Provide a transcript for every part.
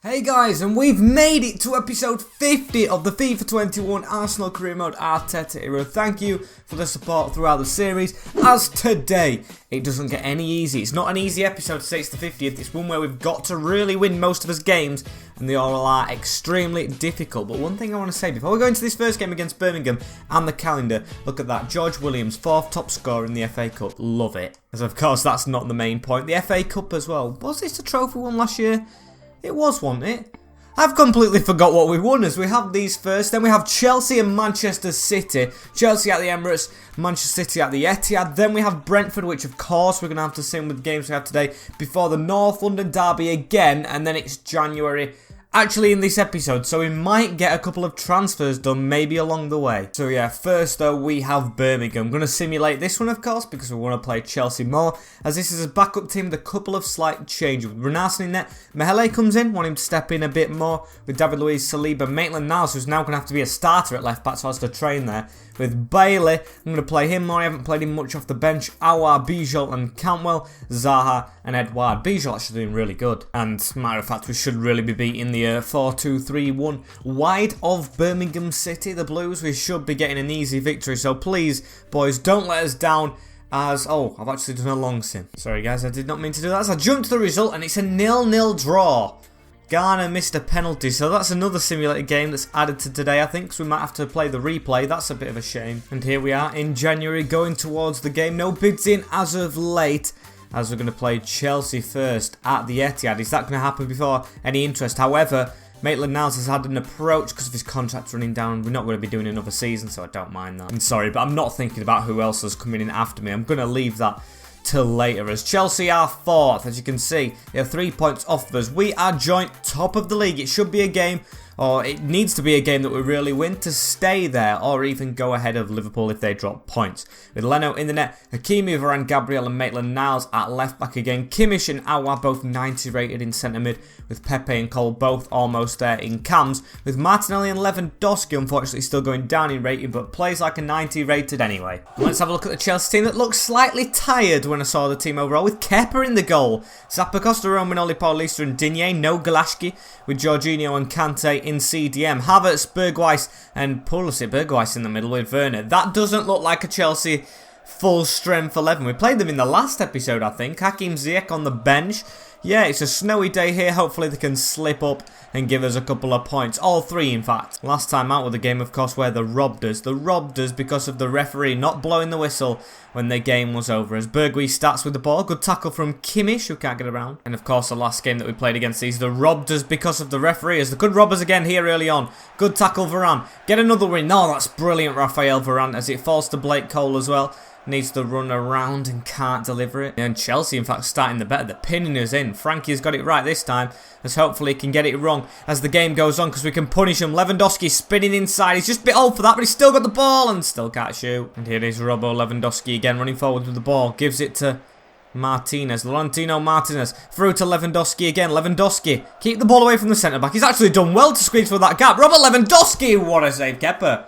Hey guys, and we've made it to episode 50 of the FIFA 21 Arsenal Career Mode Arteta era. Thank you for the support throughout the series. As today, it doesn't get any easy. It's not an easy episode to say it's the 50th. It's one where we've got to really win most of us games, and they all are extremely difficult. But one thing I want to say before we go into this first game against Birmingham and the calendar, look at that. George Williams, 4th top scorer in the FA Cup. Love it. As of course, that's not the main point. The FA Cup as well. Was this a trophy won last year? It was, wasn't it? I've completely forgot what we won as we have these first. Then we have Chelsea and Manchester City. Chelsea at the Emirates, Manchester City at the Etihad. Then we have Brentford, which of course we're going to have to sing with the games we have today before the North London derby again. And then it's January. Actually in this episode, so we might get a couple of transfers done maybe along the way. So yeah, first though we have Birmingham. I'm going to simulate this one of course because we want to play Chelsea more, as this is a backup team with a couple of slight changes. With Renarson in net, Mahele comes in, want him to step in a bit more with David Luiz, Saliba, Maitland-Niles, who's now going to have to be a starter at left back, so has to train there. With Bailey, I'm going to play him more. I haven't played him much off the bench. Aouar, Bijol and Cantwell, Zaha and Edouard. Bijol actually doing really good. And matter of fact, we should really be beating the 4-2-3-1 wide of Birmingham City, the Blues. We should be getting an easy victory. So please, boys, don't let us down. As, oh, I've actually done a long sim. Sorry guys, I did not mean to do that. As I jumped to the result and it's a 0-0 draw. Garner missed a penalty, so that's another simulated game that's added to today, I think, so we might have to play the replay. That's a bit of a shame. And here we are in January, going towards the game. No bids in as of late, as we're going to play Chelsea first at the Etihad. Is that going to happen before any interest? However, Maitland-Niles has had an approach because of his contract running down. We're not going to be doing another season, so I don't mind that. I'm sorry, but I'm not thinking about who else is coming in after me. I'm going to leave that till later, as Chelsea are 4th. As you can see, they are 3 points off us. We are joint top of the league. It should be a game, or it needs to be a game that we really win to stay there, or even go ahead of Liverpool if they drop points. With Leno in the net, Hakimi, Varane, Gabriel and Maitland-Niles at left back again. Kimmich and Aouar both 90 rated in centre mid, with Pepe and Cole both almost there in cams. With Martinelli and Lewandowski unfortunately still going down in rating, but plays like a 90 rated anyway. Let's have a look at the Chelsea team that looks slightly tired when I saw the team overall, with Kepa in the goal. Zappacosta, Romagnoli, Paulista and Digne. No Galashki, with Jorginho and Kante in CDM. Havertz, Bergwijn and Pulisic. Bergwijn in the middle with Werner. That doesn't look like a Chelsea full strength 11. We played them in the last episode, I think. Hakim Ziyech on the bench. Yeah, it's a snowy day here. Hopefully they can slip up and give us a couple of points. All 3, in fact. Last time out with the game, of course, where they robbed us. They robbed us because of the referee not blowing the whistle when the game was over. As Bergwijn starts with the ball. Good tackle from Kimmich, who can't get around. And, of course, the last game that we played against these, they robbed us because of the referee. As the good robbers again here early on. Good tackle, Varane. Get another win. No, that's brilliant, Raphael Varane, as it falls to Blake Cole as well. Needs to run around and can't deliver it. And Chelsea, in fact, starting the better. They're pinning us in. Frankie's got it right this time, as hopefully he can get it wrong as the game goes on, because we can punish him. Lewandowski spinning inside. He's just a bit old for that, but he's still got the ball and still can't shoot. And here is Robo Lewandowski again, running forward with the ball. Gives it to Martinez. Laurentino Martinez. Through to Lewandowski again. Lewandowski. Keep the ball away from the centre-back. He's actually done well to squeeze through that gap. Robert Lewandowski. What a save, Kepa.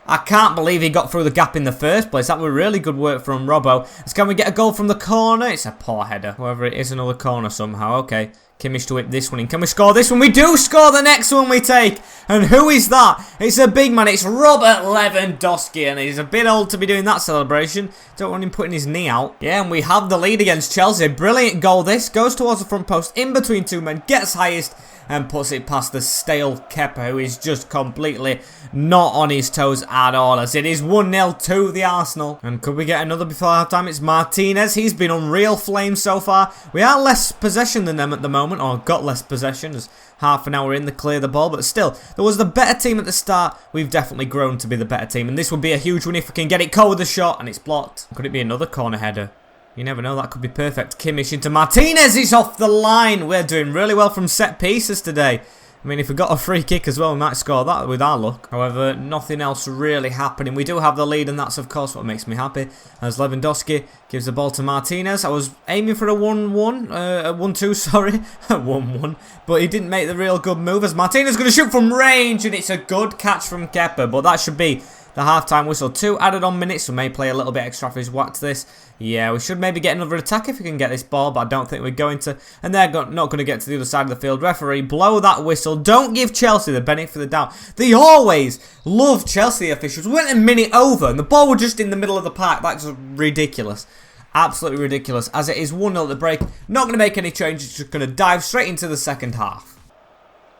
I can't believe he got through the gap in the first place. That was really good work from Robbo. Can we get a goal from the corner? It's a poor header. However, it is another corner somehow. Okay. Kimmich to whip this one in. Can we score this one? We do score the next one we take. And who is that? It's a big man. It's Robert Lewandowski. And he's a bit old to be doing that celebration. Don't want him putting his knee out. Yeah, and we have the lead against Chelsea. Brilliant goal this. Goes towards the front post. In between 2 men. Gets highest. And puts it past the stale Kepa, who is just completely not on his toes at all, as it is 1-0 to the Arsenal. And could we get another before half time? It's Martinez. He's been on real flames so far. We are less possession than them at the moment, or got less possession, as half an hour in they clear the ball. But still, there was the better team at the start. We've definitely grown to be the better team. And this would be a huge win if we can get it. Cole with the shot, and it's blocked. Could it be another corner header? You never know, that could be perfect. Kimmich into Martinez, he's off the line. We're doing really well from set pieces today. I mean, if we got a free kick as well, we might score that with our luck. However, nothing else really happening. We do have the lead, and that's, of course, what makes me happy. As Lewandowski gives the ball to Martinez. I was aiming for a 1-1, 1-2, sorry. 1-1. But he didn't make the real good move, as Martinez is going to shoot from range, and it's a good catch from Kepa. But that should be the half-time whistle. 2 added on minutes, so may play a little bit extra for his whack to this. Yeah, we should maybe get another attack if we can get this ball, but I don't think we're going to. And they're not going to get to the other side of the field. Referee, blow that whistle. Don't give Chelsea the benefit of the doubt. They always love Chelsea officials. We went a minute over, and the ball was just in the middle of the park. That's ridiculous. Absolutely ridiculous. As it is 1-0 at the break. Not going to make any changes. Just going to dive straight into the second half.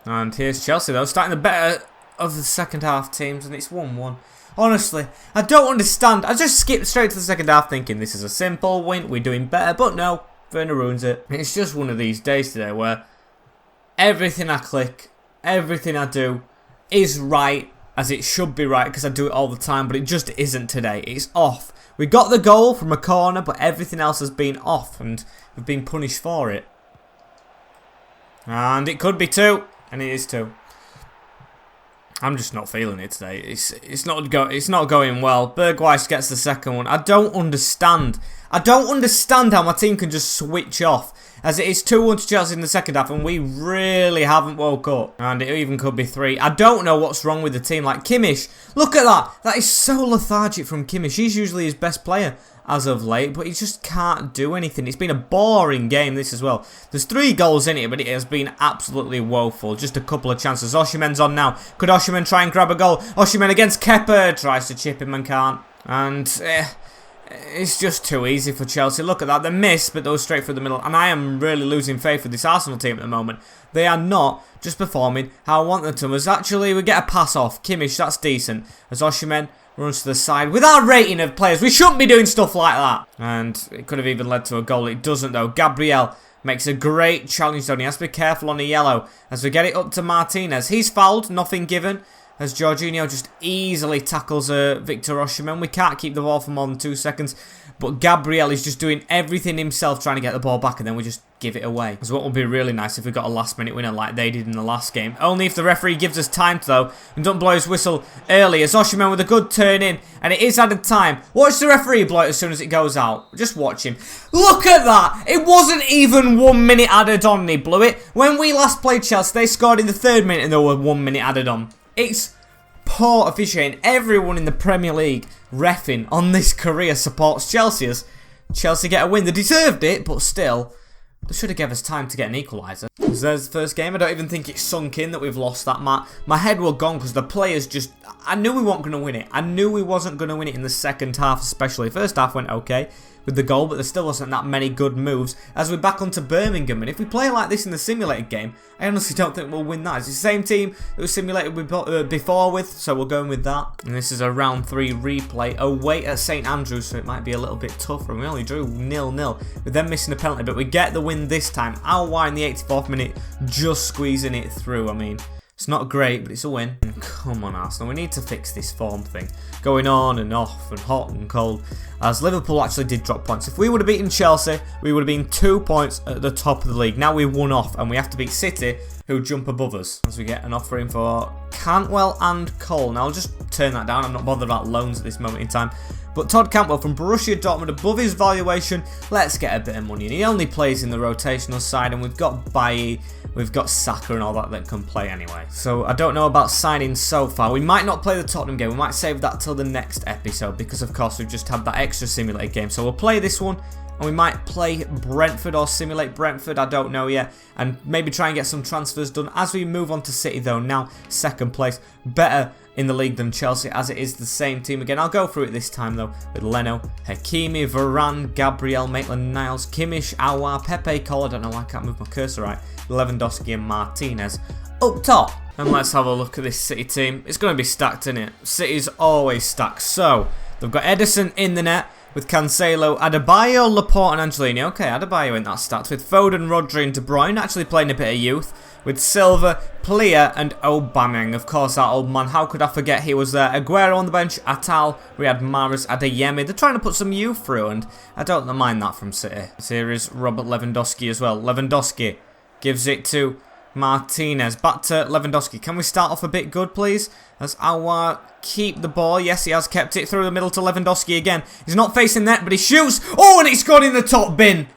And here's Chelsea, though, starting the better of the second half teams, and it's 1-1. Honestly, I don't understand. I just skipped straight to the second half thinking this is a simple win, we're doing better, but no, Werner ruins it. It's just one of these days today where everything I click, everything I do is right as it should be right because I do it all the time, but it just isn't today. It's off. We got the goal from a corner, but everything else has been off and we've been punished for it. And it could be 2, and it is 2. I'm just not feeling it today. It's not going well. Bergwijn gets the second one. I don't understand. I don't understand how my team can just switch off. As it is 2-1 to Chelsea in the second half, and we really haven't woke up. And it even could be 3. I don't know what's wrong with the team. Like Kimmich, look at that. That is so lethargic from Kimmich. He's usually his best player as of late, but he just can't do anything. It's been a boring game, this as well. There's 3 goals in it, but it has been absolutely woeful. Just a couple of chances. Osimhen's on now. Could Osimhen try and grab a goal? Osimhen against Kepa. Tries to chip him and can't. And it's just too easy for Chelsea. Look at that. They missed, but they were straight through the middle. And I am really losing faith with this Arsenal team at the moment. They are not just performing how I want them to. As actually, we get a pass off. Kimmich, that's decent. As Osimhen runs to the side. With our rating of players, we shouldn't be doing stuff like that. And it could have even led to a goal. It doesn't, though. Gabriel makes a great challenge, though. He has to be careful on the yellow. As we get it up to Martinez. He's fouled. Nothing given. As Jorginho just easily tackles Victor Osimhen. We can't keep the ball for more than 2 seconds. But Gabriel is just doing everything himself trying to get the ball back, and then we just give it away. So what would be really nice if we got a last-minute winner like they did in the last game. Only if the referee gives us time, though, and don't blow his whistle early. As Osimhen with a good turn in, and it is added time. Watch the referee blow it as soon as it goes out. Just watch him. Look at that! It wasn't even 1 minute added on, and he blew it. When we last played Chelsea, they scored in the 3rd minute, and there were 1 minute added on. It's poor officiating. Everyone in the Premier League reffing on this career supports Chelsea as Chelsea get a win. They deserved it, but still, they should have given us time to get an equaliser. Because there's the first game. I don't even think it's sunk in that we've lost that. My head was gone because the players just... I knew we weren't going to win it. I knew we wasn't going to win it in the second half especially. First half went okay with the goal, but there still wasn't that many good moves as we're back onto Birmingham. And if we play like this in the simulated game, I honestly don't think we'll win that. It's the same team that was simulated before with, so we're going with that. And this is a round 3 replay away at St Andrews, so it might be a little bit tougher. And we only drew 0-0 with them missing a penalty, but we get the win this time. Alwar in the 84th minute just squeezing it through. I mean, it's not great, but it's a win. Come on, Arsenal. We need to fix this form thing. Going on and off and hot and cold. As Liverpool actually did drop points. If we would have beaten Chelsea, we would have been 2 points at the top of the league. Now we're 1 off, and we have to beat City, who jump above us. As we get an offer in for Cantwell and Cole. Now I'll just turn that down. I'm not bothered about loans at this moment in time. But Todd Cantwell from Borussia Dortmund above his valuation. Let's get a bit of money. And he only plays in the rotational side, and we've got Bailly, we've got Saka and all that can play anyway. So I don't know about signing so far. We might not play the Tottenham game. We might save that till the next episode because, of course, we've just had that extra simulated game. So we'll play this one, and we might play Brentford or simulate Brentford. I don't know yet. And maybe try and get some transfers done as we move on to City, though. Now, second place. Better in the league than Chelsea, as it is the same team again. I'll go through it this time, though, with Leno, Hakimi, Varane, Gabriel, Maitland-Niles, Kimmich, Aouar, Pepe, Cole. I don't know why I can't move my cursor right. Lewandowski and Martinez up top. And let's have a look at this City team. It's going to be stacked, isn't it? City's always stacked. So, they've got Edison in the net with Cancelo, Adebayo, Laporte and Angelini. Okay, Adebayo in that stats with Foden, Rodri and De Bruyne actually playing a bit of youth. With Silva, Plia and Aubameyang. Of course, that old man. How could I forget he was there? Aguero on the bench, Atal, Riyad Mahrez, Adeyemi. They're trying to put some youth through, and I don't mind that from City. So here is Robert Lewandowski as well. Lewandowski gives it to Martinez. Back to Lewandowski. Can we start off a bit good, please? As Aouar keep the ball. Yes, he has kept it through the middle to Lewandowski again. He's not facing that, but he shoots. Oh, and it's gone in the top bin.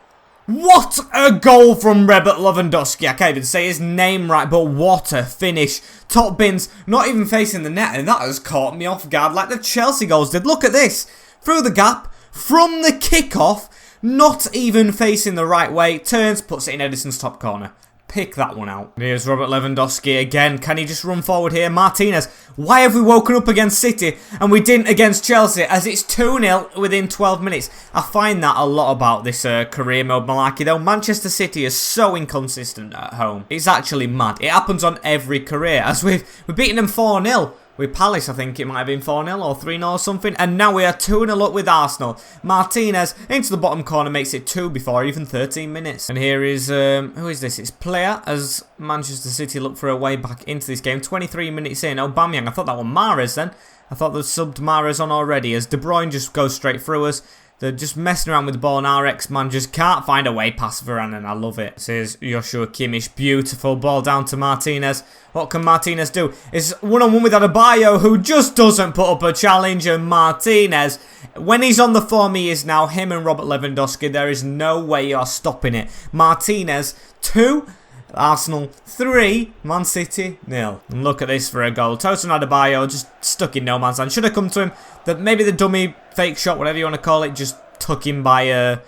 What a goal from Robert Lewandowski. I can't even say his name right, but what a finish. Top bins, not even facing the net, and that has caught me off guard like the Chelsea goals did. Look at this. Through the gap, from the kickoff, not even facing the right way. Turns, puts it in Edison's top corner. Pick that one out. Here's Robert Lewandowski again. Can he just run forward here? Martinez. Why have we woken up against City and we didn't against Chelsea, as it's 2-0 within 12 minutes? I find that a lot about this career mode malarkey though. Manchester City is so inconsistent at home. It's actually mad. It happens on every career, as we've beaten them 4-0. With Palace, I think it might have been 4-0 or 3-0 or something. And now we are 2-0 up with Arsenal. Martinez into the bottom corner, makes it 2 before even 13 minutes. And here is, who is this? It's Player, as Manchester City look for a way back into this game. 23 minutes in. Aubameyang, I thought that was Mahrez then. I thought they'd subbed Mahrez on already, as De Bruyne just goes straight through us. They're just messing around with the ball, and our ex-man just can't find a way past Varane, and I love it. This is Joshua Kimmich. Beautiful ball down to Martinez. What can Martinez do? It's one-on-one with Adebayo, who just doesn't put up a challenge, and Martinez, when he's on the form he is now, him and Robert Lewandowski, there is no way you're stopping it. Martinez, 2. Arsenal 3, Man City 0. And look at this for a goal. Tosin Adebayo just stuck in no man's land. Should have come to him. Maybe the dummy fake shot, whatever you want to call it, just took him by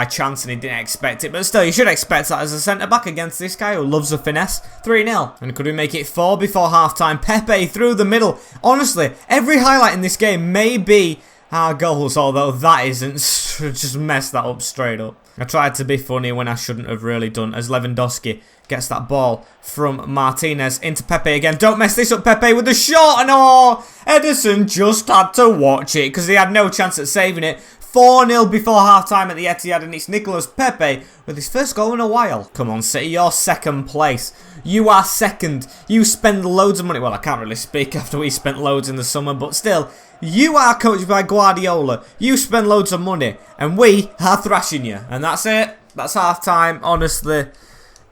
chance and he didn't expect it. But still, you should expect that as a centre-back against this guy who loves a finesse. 3-0. And could we make it 4 before half-time? Pepe through the middle. Honestly, every highlight in this game may be our goals, although that isn't. Just messed that up straight up. I tried to be funny when I shouldn't have really done, as Lewandowski gets that ball from Martinez into Pepe again. Don't mess this up, Pepe, with the shot. And oh, Edison just had to watch it because he had no chance at saving it. 4-0 before half-time at the Etihad, and it's Nicolas Pepe with his first goal in a while. Come on, City, you're second place. You are second. You spend loads of money. Well, I can't really speak after we spent loads in the summer, but still, you are coached by Guardiola. You spend loads of money, and we are thrashing you. And that's it. That's half-time, honestly.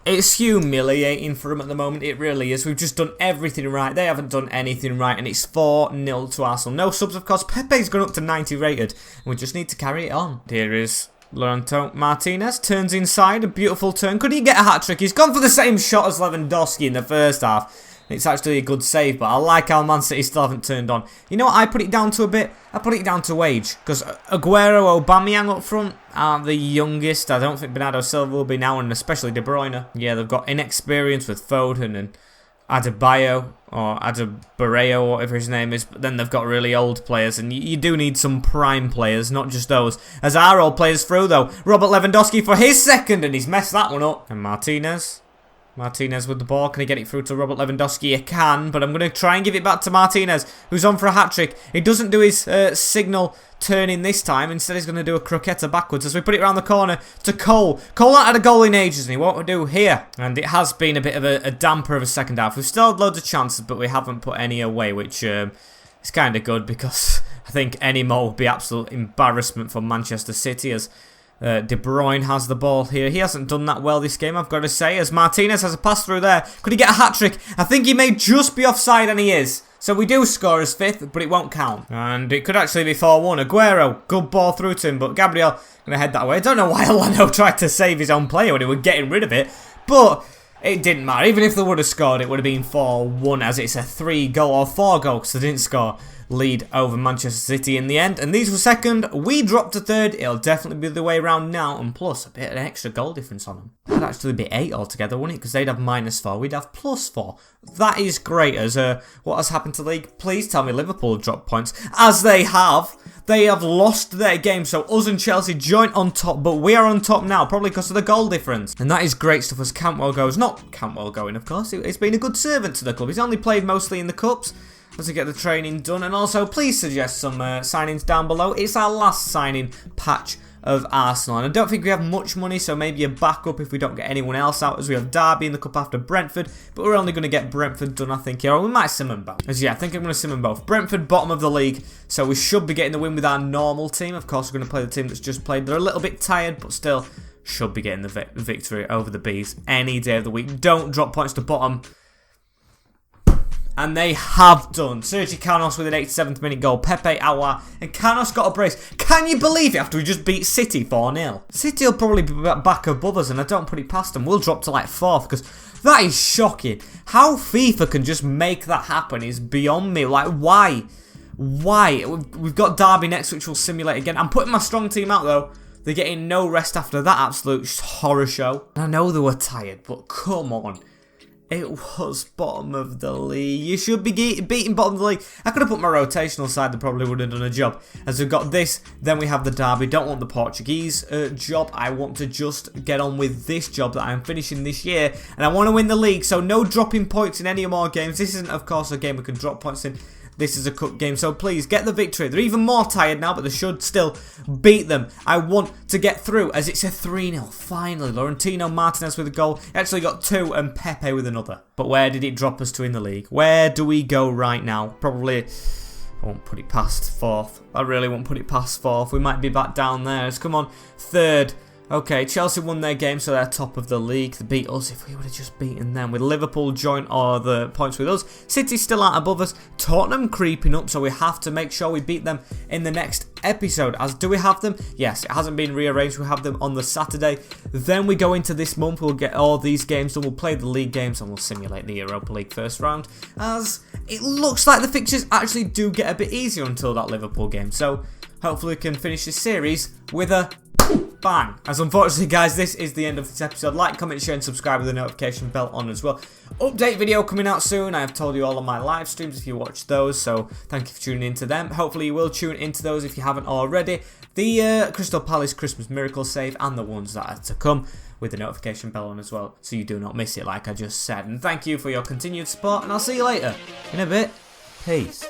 It's humiliating for them at the moment, it really is. We've just done everything right. They haven't done anything right, and it's 4-0 to Arsenal. No subs, of course. Pepe's gone up to 90 rated, and we just need to carry it on. Here is Laurento Martinez. Turns inside, a beautiful turn. Could he get a hat-trick? He's gone for the same shot as Lewandowski in the first half. It's actually a good save, but I like how Man City still haven't turned on. You know what I put it down to a bit? I put it down to age, because Aguero, Aubameyang up front aren't the youngest. I don't think Bernardo Silva will be now, and especially De Bruyne. Yeah, they've got inexperience with Foden and Adebayo, or Adebayo, or whatever his name is, but then they've got really old players, and you do need some prime players, not just those. As our old players through, though, Robert Lewandowski for his second, and he's messed that one up. And Martinez with the ball. Can he get it through to Robert Lewandowski? He can, but I'm going to try and give it back to Martinez, who's on for a hat-trick. He doesn't do his signal turning this time. Instead, he's going to do a croqueta backwards as we put it around the corner to Cole. Cole not had a goal in ages, and he won't do here. And it has been a bit of a damper of a second half. We've still had loads of chances, but we haven't put any away, which is kind of good, because I think any more would be absolute embarrassment for Manchester City, as De Bruyne has the ball here. He hasn't done that well this game, I've got to say, as Martinez has a pass through there. Could he get a hat-trick? I think he may just be offside, and he is. So we do score as 5th, but it won't count. And it could actually be 4-1. Aguero, good ball through to him, but Gabriel going to head that way. I don't know why Elgato tried to save his own player when he was getting rid of it, but it didn't matter. Even if they would have scored, it would have been 4-1, as it's a 3-goal or 4-goal, because they didn't score, lead over Manchester City in the end. And these were second. We dropped to third. It'll definitely be the way around now, and plus a bit of an extra goal difference on them. That'd actually be 8 altogether, wouldn't it? Because they'd have -4. We'd have +4. That is great. As what has happened to the league? Please tell me Liverpool dropped points, as they have. They have lost their game, so us and Chelsea joint on top, but we are on top now, probably because of the goal difference. And that is great stuff as Cantwell goes. Not Cantwell going, of course. He's been a good servant to the club. He's only played mostly in the Cups to get the training done. And also, please suggest some signings down below. It's our last signing patch of Arsenal, and I don't think we have much money, so maybe a backup if we don't get anyone else out, as we have Derby in the cup after Brentford, but we're only going to get Brentford done, I think, here, or we might sim them both. As yeah, I think I'm going to sim them both. Brentford bottom of the league, so we should be getting the win with our normal team. Of course, we're going to play the team that's just played. They're a little bit tired, but still should be getting the victory over the Bees any day of the week. Don't drop points to bottom. And they have done. Sergio Canos with an 87th minute goal. Pepe, Aouar, and Canos got a brace. Can you believe it after we just beat City 4-0? City will probably be back above us, and I don't put it past them. We'll drop to like 4th because that is shocking. How FIFA can just make that happen is beyond me. Like, why? Why? We've got Derby next, which will simulate again. I'm putting my strong team out, though. They're getting no rest after that absolute horror show. I know they were tired, but come on. It was bottom of the league. You should be beating bottom of the league. I could have put my rotational side. They probably would have done a job. As we've got this, then we have the Derby. Don't want the Portuguese job. I want to just get on with this job that I'm finishing this year. And I want to win the league. So no dropping points in any more games. This isn't, of course, a game we can drop points in. This is a cup game, so please get the victory. They're even more tired now, but they should still beat them. I want to get through as it's a 3-0. Finally, Laurentino Martinez with a goal. Actually got 2 and Pepe with another. But where did it drop us to in the league? Where do we go right now? Probably, I won't put it past 4th. I really won't put it past 4th. We might be back down there. Let's come on, 3rd. Okay, Chelsea won their game, so they're top of the league. They beat us. If we would have just beaten them, with Liverpool joint or the points with us. City still out above us. Tottenham creeping up, so we have to make sure we beat them in the next episode. As do we have them? Yes, it hasn't been rearranged. We have them on the Saturday. Then we go into this month. We'll get all these games done. We'll play the league games and we'll simulate the Europa League first round. As it looks like the fixtures actually do get a bit easier until that Liverpool game. So hopefully we can finish this series with a bang. As unfortunately, guys, this is the end of this episode. Like, comment, share, and subscribe with the notification bell on as well. Update video coming out soon. I have told you all on my live streams if you watch those, so thank you for tuning into them. Hopefully, you will tune into those if you haven't already. The Crystal Palace Christmas Miracle save and the ones that are to come with the notification bell on as well, so you do not miss it, like I just said. And thank you for your continued support, and I'll see you later in a bit. Peace.